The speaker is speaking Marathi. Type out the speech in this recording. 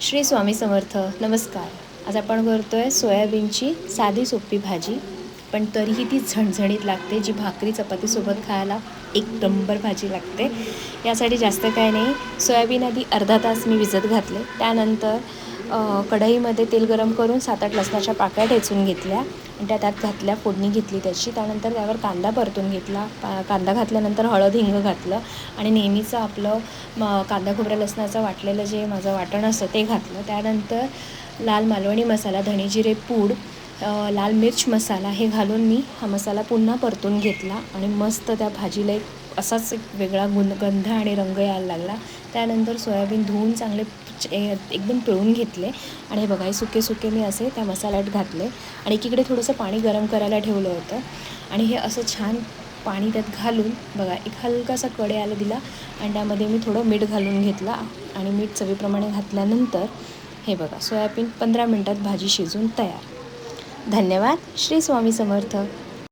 श्री स्वामी समर्थ. नमस्कार. आज आपण करतोय सोयाबीनची साधी सोपी भाजी, पण तरीही ती झणझणीत लागते, जी भाकरी चपातीसोबत खायला एक नंबर भाजी लागते. यासाठी जास्त काय नाही, सोयाबीन आधी अर्धा तास मी भिजत घातले. त्यानंतर कढईमध्ये तेल गरम करून 7-8 लसणाच्या पाकळ्या ठेचून घेतल्या आणि त्यात घातल्या, फोडणी घेतली त्याची. त्यानंतर त्यावर कांदा परतून घेतला. कांदा घातल्यानंतर हळद हिंग घातलं आणि नेहमीचं आपलं कांदा खोबऱ्या लसणाचं वाटलेलं जे माझं वाटण असतं ते घातलं. त्यानंतर लाल मालवणी मसाला, धणे जिरे पूड, लाल मिर्च मसाला हे घालून मी हा मसाला पुन्हा परतून घेतला आणि मस्त त्या भाजीला असाच एक वेगळा गंध आणि रंग यायला लागला. त्यानंतर सोयाबीन धुवून चांगले एकदम पिळून घेतले आणि हे बघा, हे सुके मी असे त्या मसाल्यात घातले आणि एकीकडे थोडंसं पाणी गरम करायला ठेवलं होतं आणि हे असं छान पाणी त्यात घालून बघा एक हलकासा कढई आला दिला आणि त्यामध्ये मी थोडं मीठ घालून घेतला आणि मीठ चवीप्रमाणे घातल्यानंतर हे बघा, सोयाबीन 15 मिनटात भाजी शिजून तयार. धन्यवाद. श्री स्वामी समर्थ.